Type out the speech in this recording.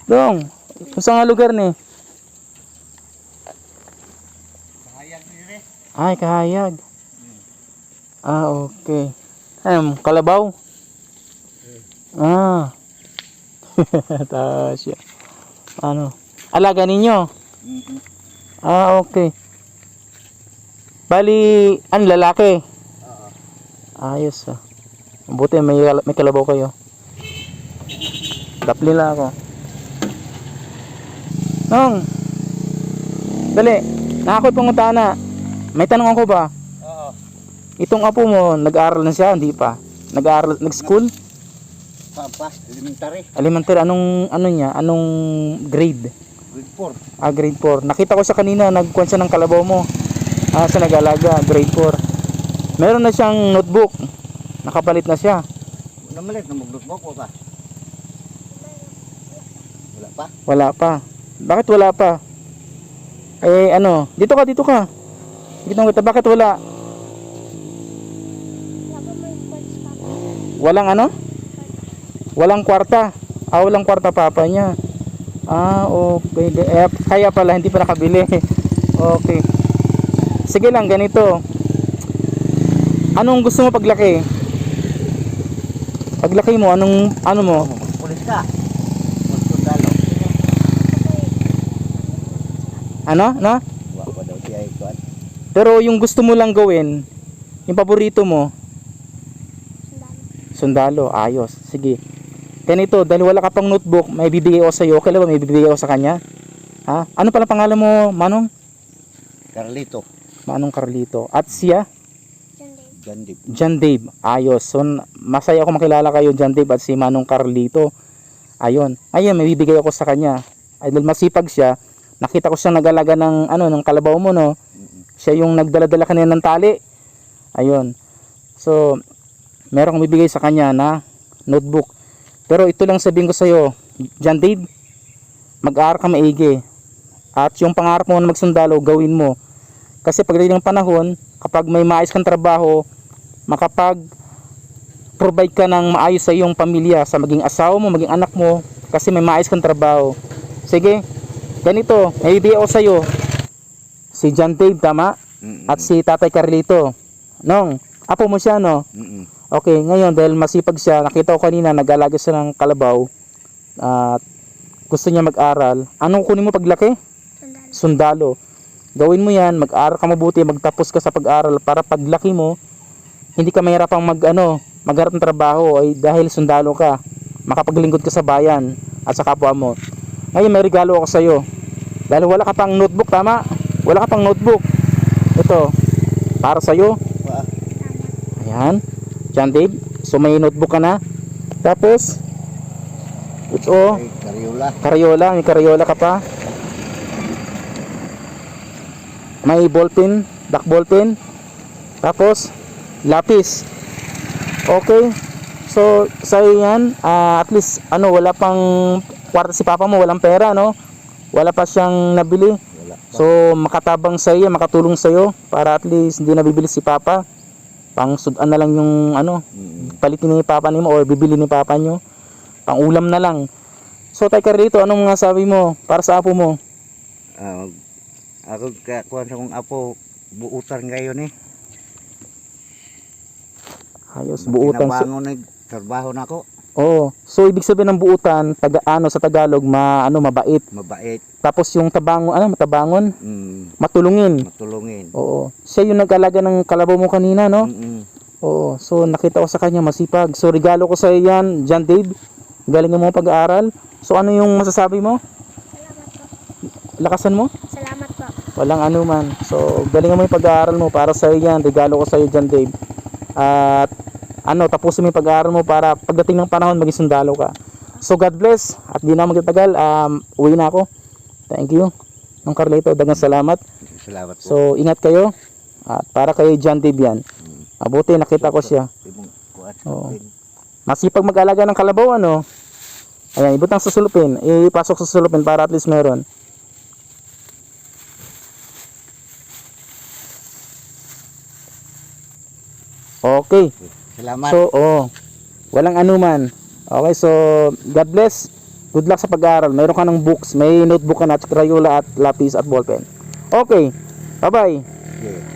Dong, kung saan nga lugar ni? Kahayag dire. Ay, Kahayag. Ah, okay. Kalabaw? Ah. Tasya. Ano? Alaga ninyo? Ah, okay. Bali, lalaki? Oo. Ayos ah. Mabuti may kalabaw kayo. Dapli lang ako. Nong, dali. Nakakoy pangutana. May tanong ako ba? Oo. Itong apo mo, nag-aaral na siya? Hindi pa. Nag-aaral, nag-school? Papa, elementary. Elementary, ano niya? Anong grade? Grade 4. Ah, grade 4. Nakita ko siya kanina, nagkuhan siya ng kalabaw mo. Ah, siya nag-alaga, grade 4. Meron na siyang notebook. Nakapalit na siya. Namalit na mag-notebook ko pa. Wala pa? Wala pa. Bakit wala pa? Eh, ano? Dito ka. Dito kita. Bakit wala? Walang ano? Walang kwarta. Ah, walang kwarta papa niya. Ah, okay. Kaya pala, hindi pa nakabili. Okay. Sige lang, ganito. Anong gusto mo paglaki? Paglaki mo, ano mo? Pulis ka. Sundalo. Ano? No? Wala pa daw siya ikuan. Pero yung gusto mo lang gawin, yung paborito mo, sundalo. Ayos. Sige. Ganito, dahil wala ka pang notebook, may bibigay ako sa'yo. Okay lang ba may bibigay ako sa kanya? Ha? Ano pala pangalan mo, Manong? Carlito. Manong Carlito. At siya? Gandip. John Dave. Ayos. So, masaya ako makilala kayo, John Dave at si Manong Carlito. Ayun. Ayun, may bibigay ako sa kanya. Ay, dahil masipag siya, nakita ko siyang nag-alaga ng kalabaw mo, no? Siya yung nagdala-dala kanina ng tali. Ayun. So, meron akong bibigay sa kanya na notebook. Pero ito lang sabihin ko sa iyo, John Dave, mag-aaral ka maigi. At yung pangarap mo na magsundalo, gawin mo. Kasi pagdating ng panahon, kapag may maayos kang trabaho, makapag-provide ka ng maayos sa iyong pamilya, sa maging asawa mo, maging anak mo, kasi may maayos kang trabaho. Sige, ganito, may bibigay ako sa iyo. Si John Dave, tama? At si Tatay Carlito. Nong, apo mo siya, no? Okay, ngayon dahil masipag siya, nakita ko kanina nag-alaga siya ng kalabaw at gusto niya mag-aral. Anong kunin mo paglaki? Sundalo. Gawin mo yan, mag-aral ka mabuti, magtapos ka sa pag-aral para paglaki mo, hindi ka mahirapang magharap ng trabaho ay dahil sundalo ka. Makapaglingkod ka sa bayan at sa kapwa mo. Ngayon may regalo ako sa iyo. Dahil wala ka pang notebook, tama? Wala ka pang notebook. Ito, para sa iyo. Ayan. John Dave, so may notebook ka na. Tapos ito, Crayola, may Crayola ka pa. May ballpen, black ballpen. Tapos lapis. Okay. So sa'yo yan, at least wala pang kwarta si papa mo, walang pera, no? Wala pa siyang nabili. So makatabang sa'yo, makatulong sa'yo para at least hindi nabibili si papa. Pang sudan na lang yung palitin ni papa nimo or bibili ni papa nyo. Pang ulam na lang. So Tay Carlito, anong mga sabi mo para sa apo mo? Ako kuan sa kong apo buutan ngayon eh. Ayos, buutan. Kinabangon trabaho na ako. Oh, so ibig sabihin ng buutan, sa Tagalog, mabait. Mabait. Tapos yung matabangon, matulungin. Matulungin. Oo. Siya yung nag-alaga ng kalabaw mo kanina, no? Oo. So nakita ko sa kanya masipag. So regalo ko sa iyo yan, John Dave. Galing mo pag-aaral. So ano yung masasabi mo? Salamat po. Lakasan mo? Salamat po. Walang anuman. So galing mo yung pag-aaral mo para sa iyo yan. Regalo ko sa iyo, John Dave. At tapusin mo yung pag-aaral mo para pagdating ng panahon maging sundalo ka. So God bless. At di na magtatagal, uwi na ako. Thank you. Nung Carlito, dagang salamat. Salamat po. So ingat kayo. At para kay John Dave yan. Mabuti nakita ko siya. Oo. Masipag mag-alaga ng kalabaw, ano? Ayan, ibutang sa sulupin. Ipasok sa sulupin para at least meron. Okay. Salamat. So, walang anuman. Okay, so God bless. Good luck sa pag-aaral. Mayroon ka ng books, may notebook ka na at crayola at lapis at ballpen. Okay. Bye-bye. Okay.